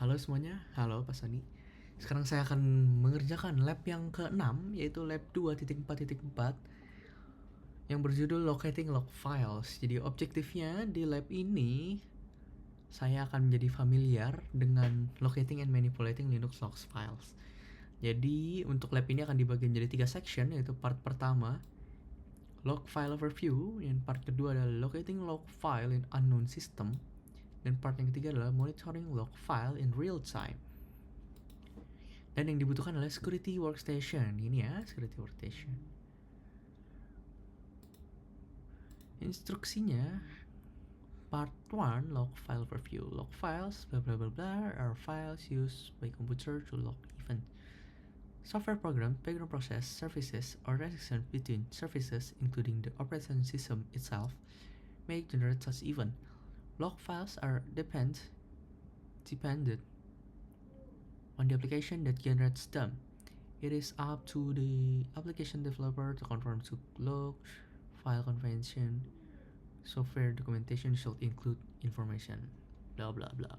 Halo semuanya, halo Pak Sani. Sekarang saya akan mengerjakan lab yang ke-6, yaitu lab 2.4.4 yang berjudul Locating Log Files. Jadi objektifnya di lab ini saya akan menjadi familiar dengan locating and manipulating Linux log files. Jadi untuk lab ini akan dibagi menjadi 3 section, yaitu part pertama log file overview, yang part kedua adalah locating log file in unknown system, dan part yang ketiga adalah monitoring log file in real time. Dan yang dibutuhkan adalah security workstation. Ini ya, security workstation. Instruksinya part 1 log file overview. Log files blah blah blah blah are files used by computer to log event. Software program, background process, services, or relations between services, including the operating system itself, may generate such event. Log files are dependent on the application that generates them. It is up to the application developer to conform to log file convention. Software documentation should include information. Bla bla bla.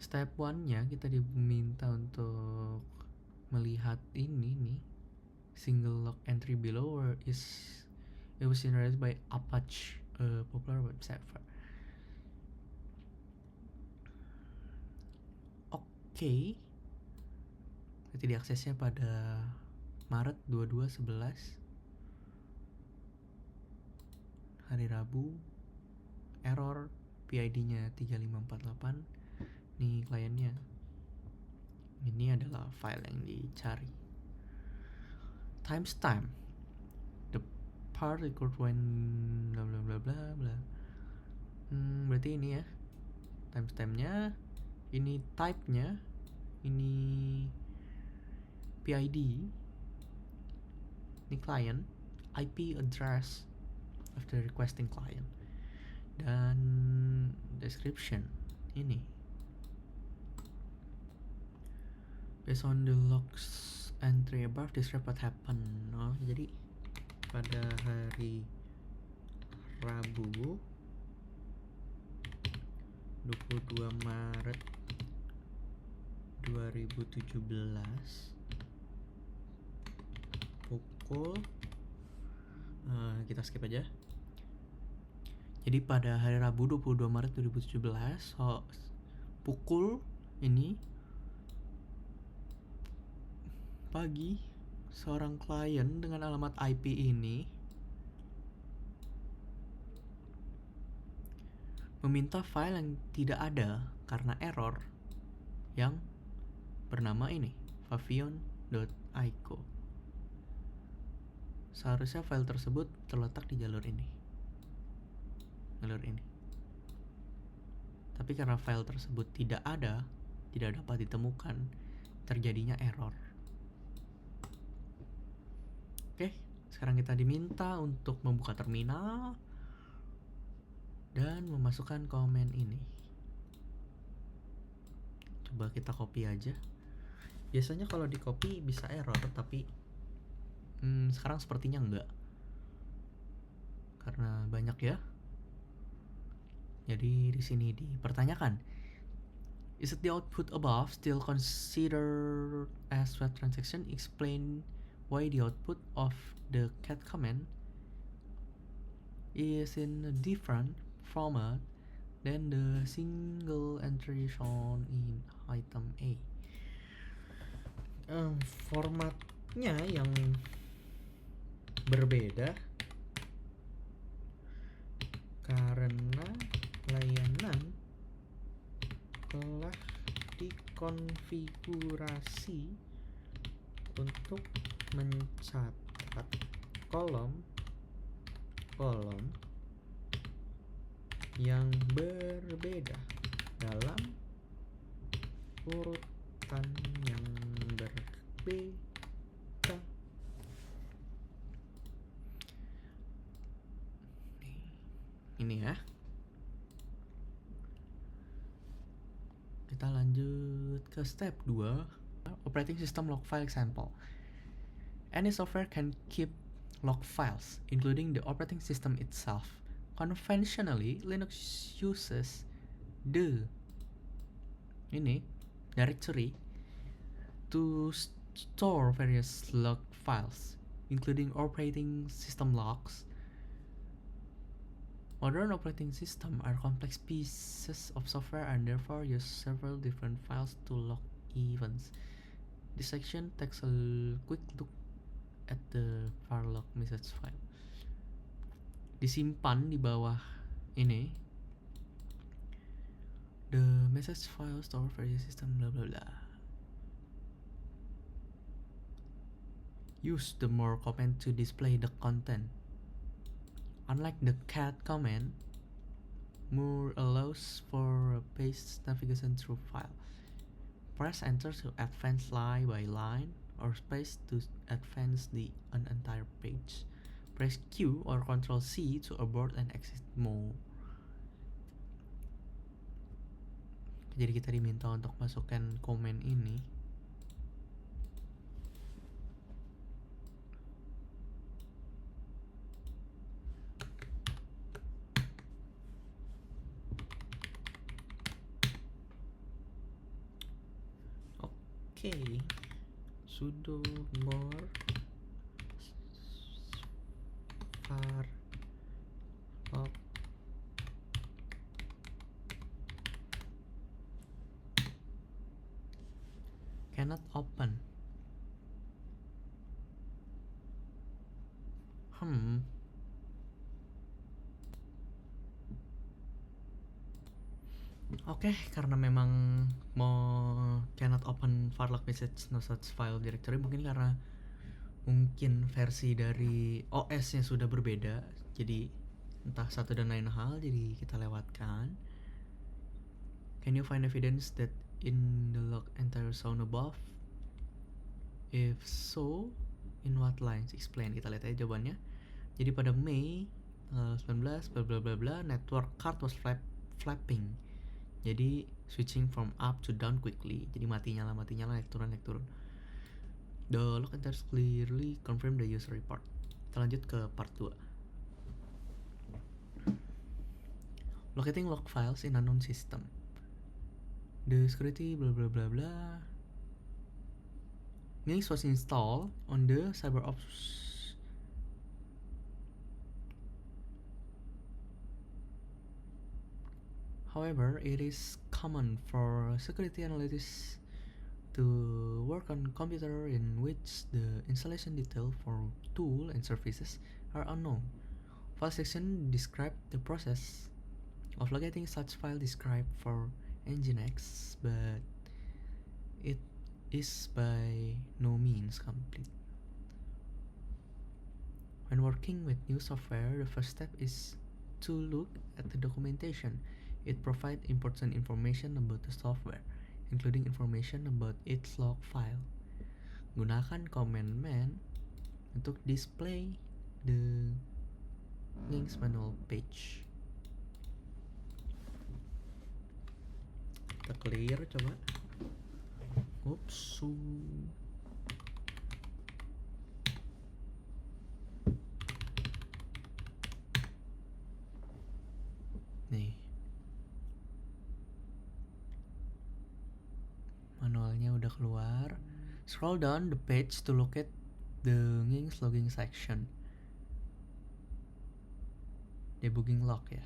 Step 1-nya kita diminta untuk melihat ini nih, single log entry below where it was generated by Apache, a popular web server. Oke. Berarti diaksesnya pada Maret 22/11, hari Rabu. Error, PID-nya 3548. Nih kliennya. Ini adalah file yang dicari. Timestamp, the part record when bla bla bla bla bla. Berarti ini ya timestampnya, ini type-nya, ini PID, ini client, IP address of the requesting client, dan description ini. Based on the logs entry above, describe what happened. Oh, jadi pada hari Rabu 22 Maret 2017 pukul kita skip aja. Jadi pada hari Rabu 22 Maret 2017 pukul ini pagi, seorang klien dengan alamat IP ini meminta file yang tidak ada karena error yang bernama ini, favion.ico. Seharusnya file tersebut terletak di jalur ini. Tapi karena file tersebut tidak ada, tidak dapat ditemukan, terjadinya error. Oke, sekarang kita diminta untuk membuka terminal dan memasukkan komen ini. Coba kita copy aja. Biasanya kalau di copy bisa error, tapi sekarang sepertinya enggak, karena banyak ya. Jadi di sini dipertanyakan, is it the output above still considered as web transaction? Explain why the output of the cat command is in a different format than the single entry shown in item A. Formatnya yang berbeda karena layanan telah dikonfigurasi untuk mencatat kolom yang berbeda dalam urutan yang berbeda. Ini ya. Kita lanjut ke step 2, operating system log file example. Any software can keep log files, including the operating system itself. Conventionally, Linux uses the ini directory to store various log files, including operating system logs. Modern operating systems are complex pieces of software and therefore use several different files to log events. This section takes a quick look at the farlog message file. Disimpan di bawah ini. The message file store various system blah blah blah. Use the more command to display the content. Unlike the cat command, more allows for page navigation through file. Press enter to advance line by line or space to advance an entire page. Press Q or Ctrl C to abort and exit mode. Jadi kita diminta untuk masukkan komen ini. Oke, sudo more farlog cannot open. Oke, karena memang mau cannot open farlog message no such file directory, mungkin karena versi dari OS-nya sudah berbeda, jadi entah satu dan lain hal, jadi kita lewatkan. Can you find evidence that in the log entire shown above? If so, in what lines? Explain. Kita lihat aja jawabannya. Jadi pada Mei 19 bla bla bla bla, network card was flapping. Jadi switching from up to down quickly. Jadi mati nyala, naik turun. The log enters clearly confirm the user report. Kita lanjut ke part 2. Locating log files in unknown system. The security blah blah blah blah. Nginx was installed on the CyberOps. However, it is common for security analysts to work on computer in which the installation detail for tool and services are unknown. File section describe the process of locating such file described for Nginx, but it is by no means complete. When working with new software, the first step is to look at the documentation. It provides important information about the software, including information about its log file. Gunakan command man untuk display the Nginx manual page. Kita clear coba. Oops. Nih. Manualnya udah keluar. Scroll down the page to locate the Nginx logging section. Debugging log ya.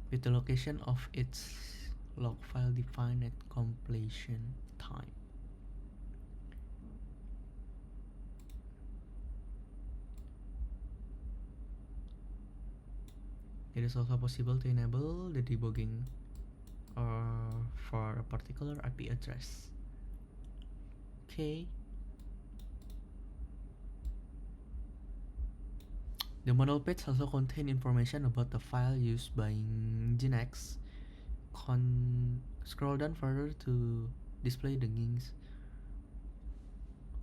With the location of its log file defined at completion time. It is also possible to enable the debugging for a particular IP address. Okay. The manual page also contains information about the file used by Nginx. Scroll down further to display the Nginx.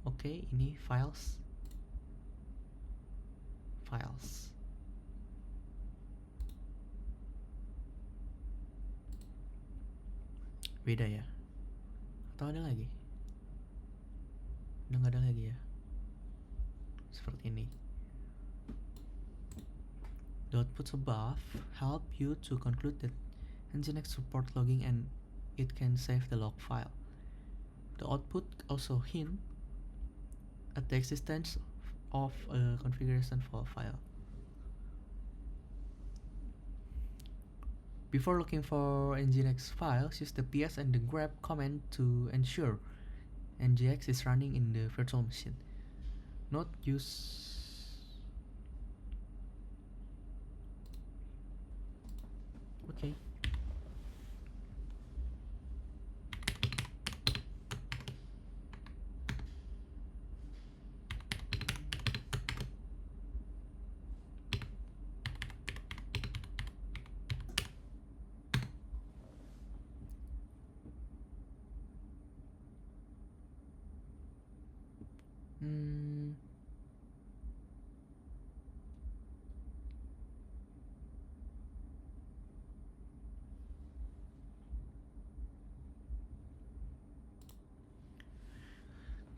Okay, ini files. Beda ya? Atau ada lagi? Udah gak ada lagi ya? Seperti ini. The outputs above help you to conclude that Nginx support logging and it can save the log file. The output also hint at the existence of a configuration file. Before looking for Nginx files, use the ps and the grep command to ensure Nginx is running in the virtual machine. Not use okay.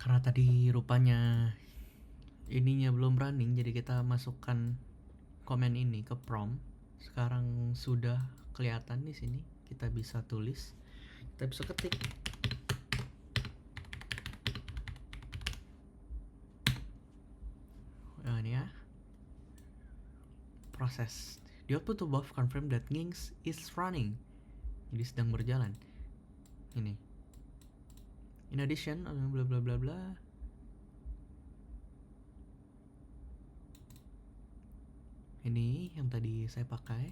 Karena tadi rupanya ininya belum running, jadi kita masukkan komen ini ke prompt. Sekarang sudah kelihatan di sini. Kita bisa tulis, kita bisa ketik. Nah, ini ya. Proses. The output above confirm that Nginx is running. Jadi sedang berjalan. Ini. In addition, bla bla bla bla. Ini yang tadi saya pakai.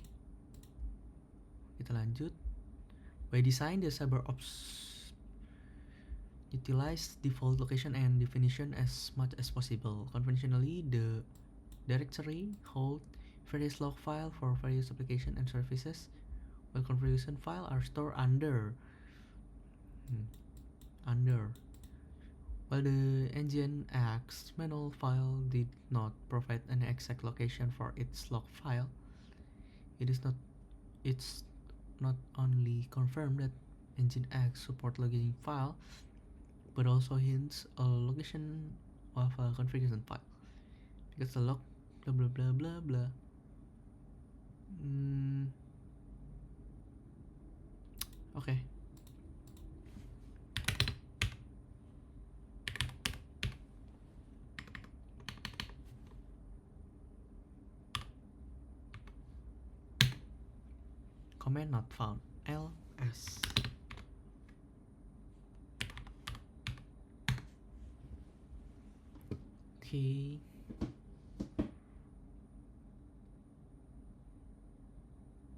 Kita lanjut. By design, the CyberOps utilize default location and definition as much as possible. Conventionally, the directory hold various log file for various application and services, while configuration file are stored under. While the Nginx manual file did not provide an exact location for its log file, it's not only confirmed that Nginx support logging file, but also hints a location of a configuration file, because the log blah blah blah blah blah. Okay. Command not found. ls. Okay.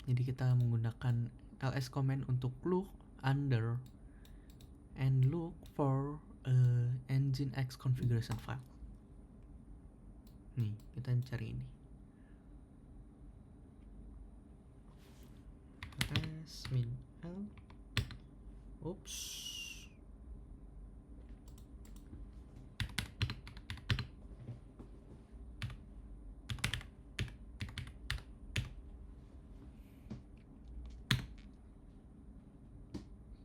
Jadi kita menggunakan ls command untuk look under and look for a Nginx configuration file. Nih, kita cari ini. Min l. Oops.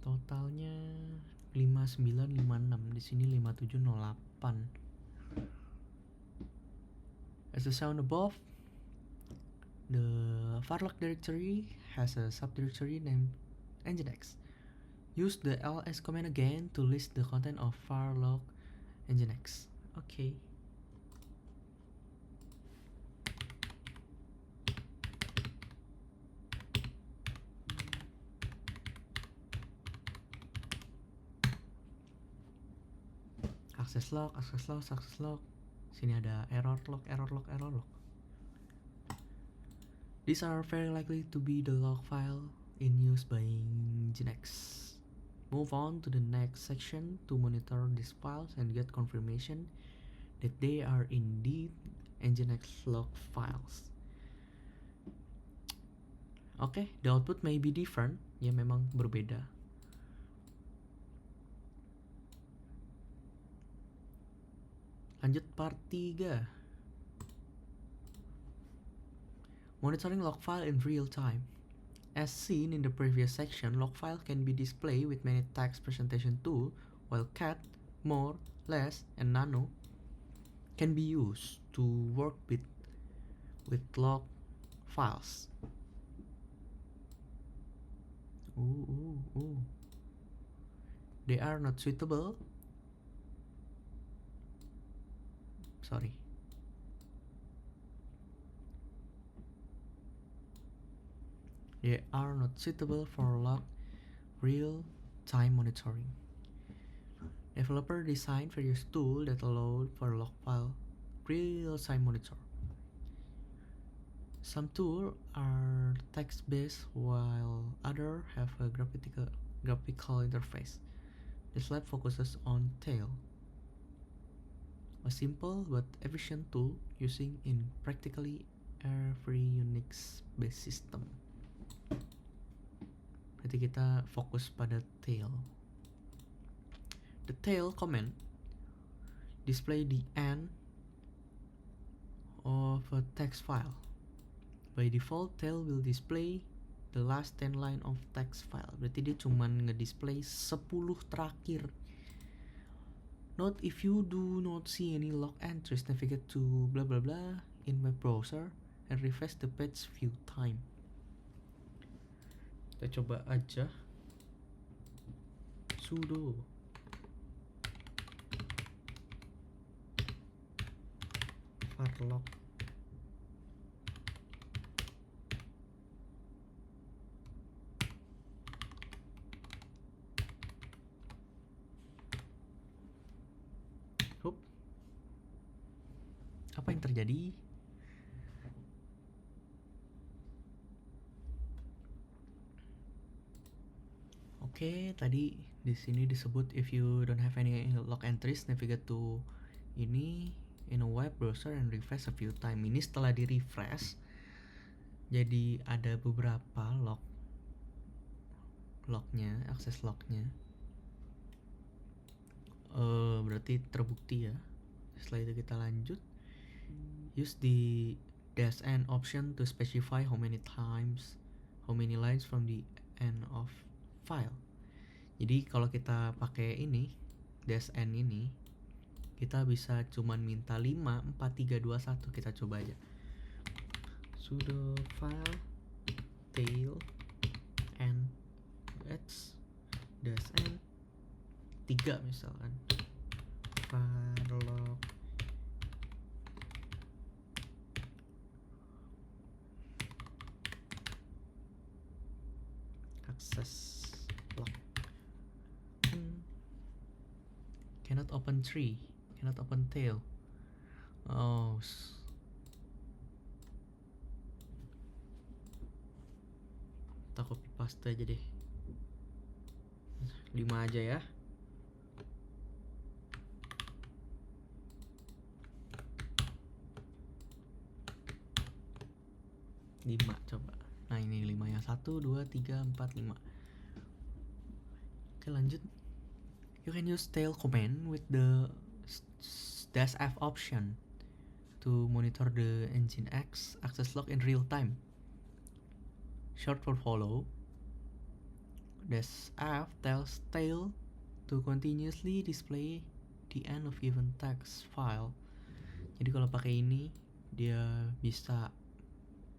Totalnya 5956, di sini 5708. As the sound above, the varlog directory has a subdirectory named Nginx. Use the ls command again to list the content of varlog Nginx. Okay. Access log. Sini ada error log. These are very likely to be the log file in use by Nginx. Move on to the next section to monitor these files and get confirmation that they are indeed Nginx log files. Okay, the output may be different, ya memang berbeda. Lanjut part 3. Monitoring log file in real time. As seen in the previous section, log file can be displayed with many text presentation tools, while cat, more, less, and nano can be used to work with log files. They are not suitable. Sorry. They are not suitable for log real-time monitoring. Developer designed various tools that allow for log file real-time monitor. Some tools are text-based while others have a graphical interface. This lab focuses on Tail, a simple but efficient tool using in practically every Unix-based system. Berarti kita fokus pada Tail. The Tail command display the end of a text file. By default, Tail will display the last 10 line of text file. Berarti dia cuman ngedisplay 10 terakhir. Note, if you do not see any log entries, navigate to blah blah blah in web browser and refresh the page few time. Kita coba aja. Sudo varlog apa yang terjadi? Oke, tadi di sini disebut if you don't have any log entries, navigate to ini in a web browser and refresh a few time. Ini setelah di refresh, jadi ada beberapa lognya, akses lognya. Berarti terbukti ya. Setelah itu kita lanjut. Use the -n option to specify how many lines from the end of file. Jadi kalau kita pakai ini -n ini, kita bisa cuman minta 5, 4, 3, 2, 1. Kita coba aja. Sudo file tail n x -n 3 misalkan. Varlog access log. Cannot open tree, cannot open tail. Kita copy paste aja deh. 5 aja ya. Coba. Nah ini 5 yang 1, 2, 3, 4, 5. Oke lanjut. You can use tail command with the -f option to monitor the Nginx access log in real time. Short for follow. -f tells tail to continuously display the end of given text file. Jadi kalau pakai ini dia bisa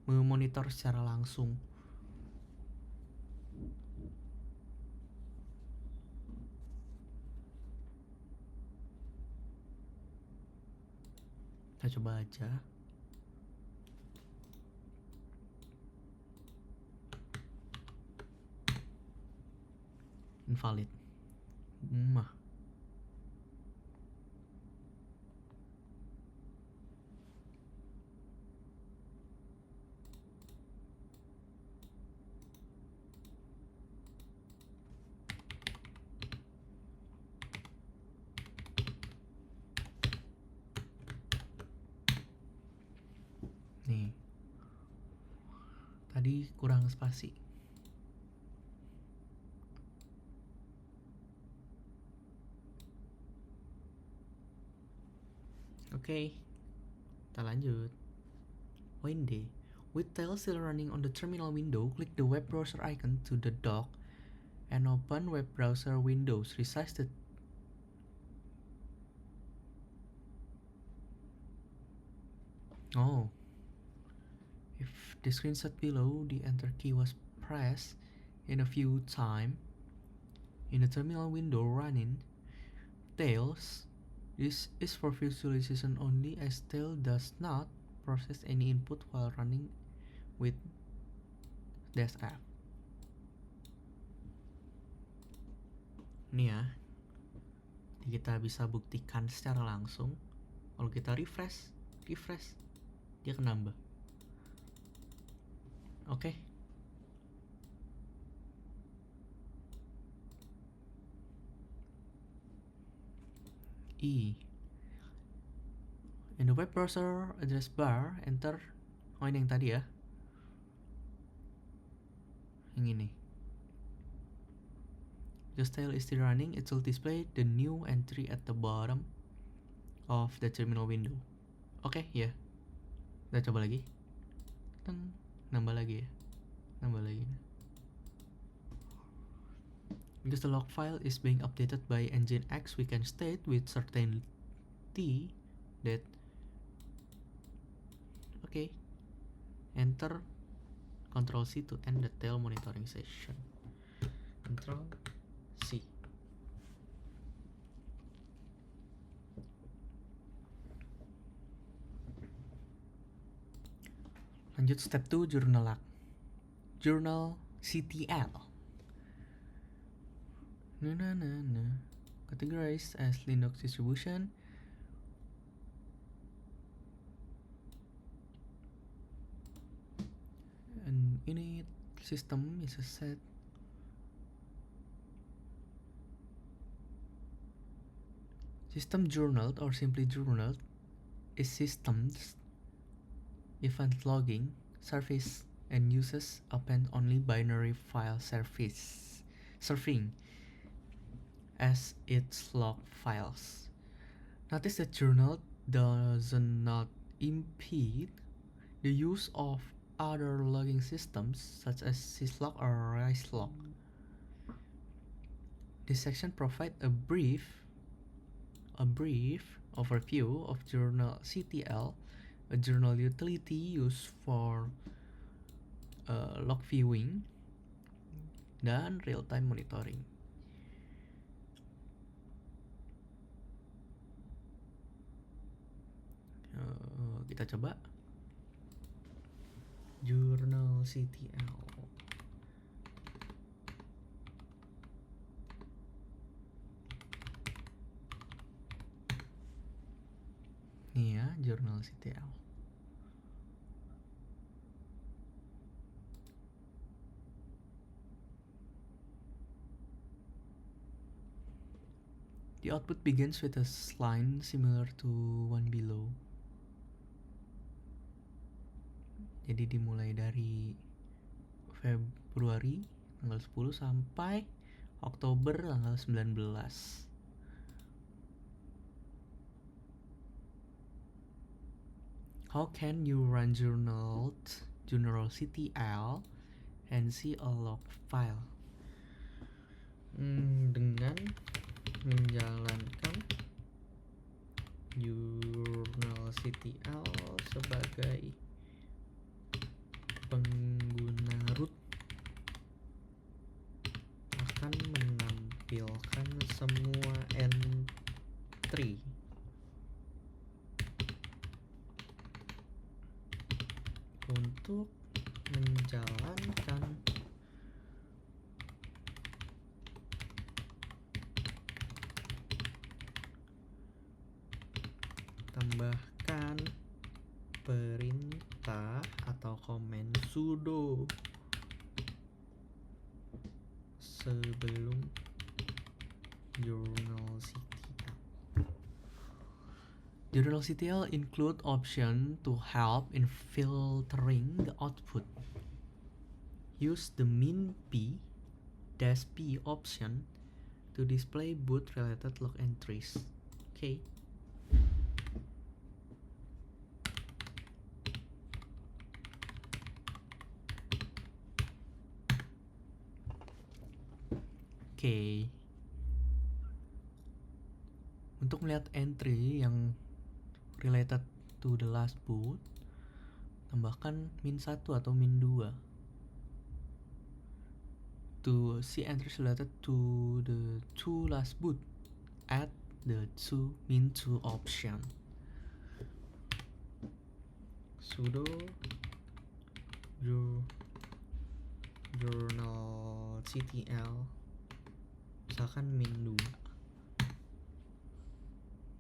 memonitor secara langsung. Kita coba aja. Invalid. Nih. Tadi kurang spasi. Oke. Kita lanjut. Windy. With tail still running on the terminal window, click the web browser icon to the dock and open web browser windows. Resize the If the screenshot below the enter key was pressed, in a few time in the terminal window running tails. This is for visualization only, as tail does not process any input while running with -F. Ini ya, kita bisa buktikan secara langsung. Kalau kita refresh, dia akan nambah. Oke. E. In the web browser address bar, enter. Oh, ini yang tadi ya. Yang ini. Just tail is still running. It will display the new entry at the bottom of the terminal window. Oke, ya. Kita coba lagi. Teng. Nambah lagi ya. Nambah lagi. Because the log file is being updated by Nginx, we can state with certainty that enter Ctrl C to end the tail monitoring session. Ctrl C. Lanjut step 2, journal CTL. Categorized as Linux distribution. And init system is a set. System journaled or simply journaled is systems event logging service and uses append-only binary file serving as its log files. Notice that journal does not impede the use of other logging systems such as syslog or riselog. This section provides a brief overview of journal CTL, a journal utility used for log viewing dan real-time monitoring. Kita coba journal CTL. Nih ya, journal CTL. The output begins with a line similar to one below. Jadi dimulai dari Februari tanggal 10 sampai Oktober tanggal 19. How can you run journal CTL and see a log file? Dengan menjalankan journal CTL sebagai pengguna root akan menampilkan semua entry untuk menjalankan tambahkan perintah atau komen sudo sebelum journal CTL. Journal CTL include option to help in filtering the output. Use the min p -p option to display boot related log entries. Okay. Untuk melihat entry yang related to the last boot, tambahkan -1 atau -2. to see entries related to the two last boot. Add the two min2 option. Sudo journal ctl misalkan min2.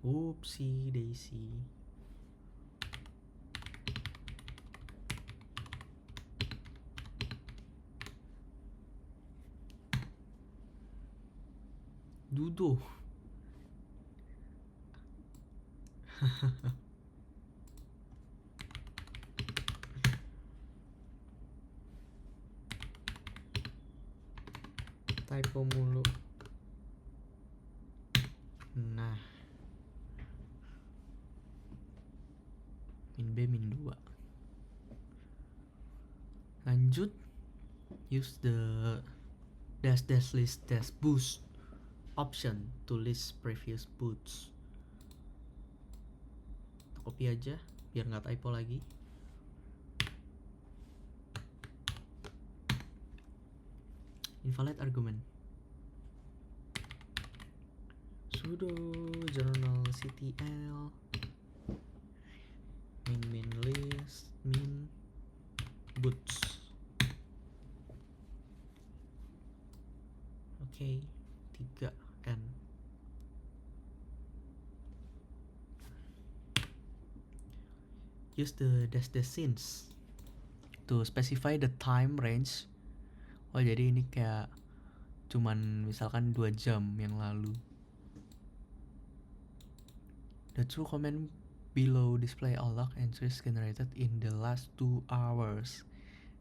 Oopsie daisy. Dudo. Typo mulu. Nah, min B min 2. Lanjut, use the dash list dash boost option to list previous boots. Copy aja biar nggak typo lagi. Invalid argument. Sudo journal ctl min list min boots. Oke, 3n. Use the dash since to specify the time range. Oh, jadi ini kayak cuman misalkan 2 jam yang lalu. The two comment below display all log entries generated in the last 2 hours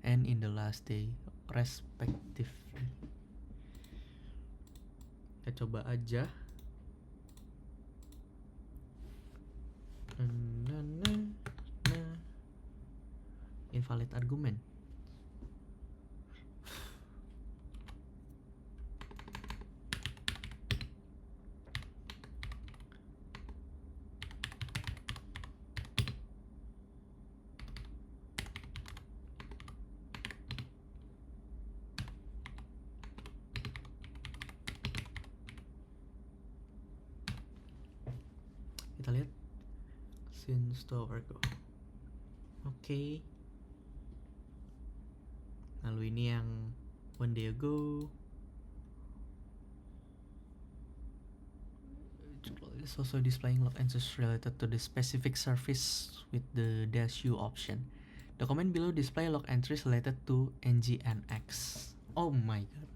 and in the last day respectively. Kita coba aja. Invalid argument. Kita lihat since to overgo. Oke. Lalu ini yang 1 day ago. It's also displaying log entries related to the specific service with the -u option. The comment below display log entries related to nginx. Oh my god.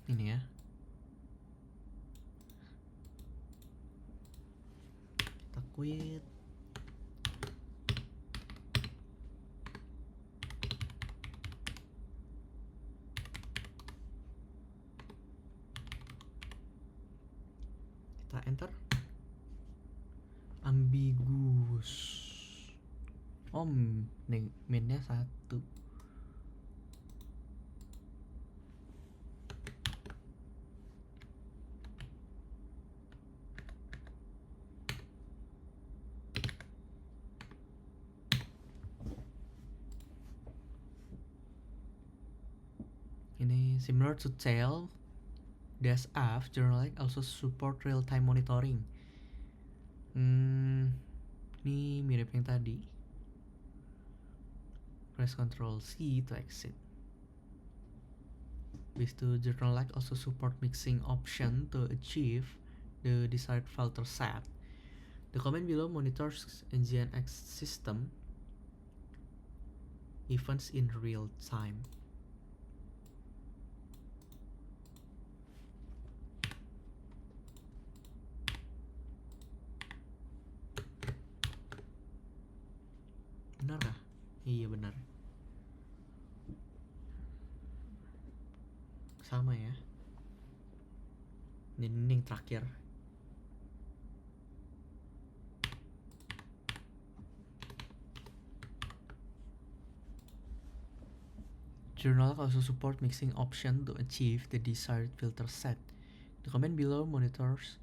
Ini ya. Kita quit. Kita enter. Ambiguous. Oh, minnya 1. Ini similar to tail dash f journal also support real time monitoring. Ini mirip yang tadi. Press Ctrl C to exit. With the journal also support mixing option to achieve the desired filter set. The comment below monitors nginx system events in real time. Benar kah? Iya benar. Sama ya. Ini yang terakhir. Journal also support mixing option to achieve the desired filter set. The command below monitors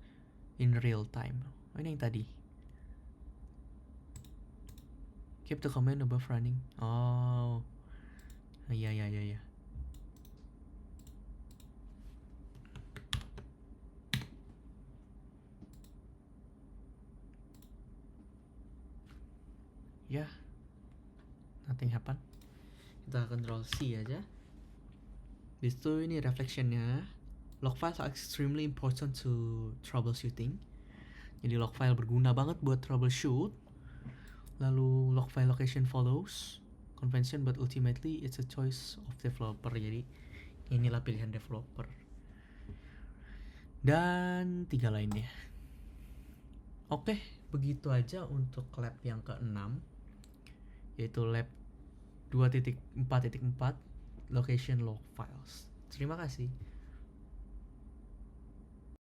in real time. Oh, ini yang tadi. Keep the command above running. Oh. Iya. Ya, nothing happen. Kita control C aja. Di situ ini reflectionnya. Log files are extremely important to troubleshooting. Jadi log file berguna banget buat troubleshoot. Lalu log file location follows convention, but ultimately it's a choice of developer. Jadi inilah pilihan developer. Dan 3 lainnya. Oke, begitu aja untuk lab yang ke-6, yaitu lab 2.4.4 location log files. Terima kasih.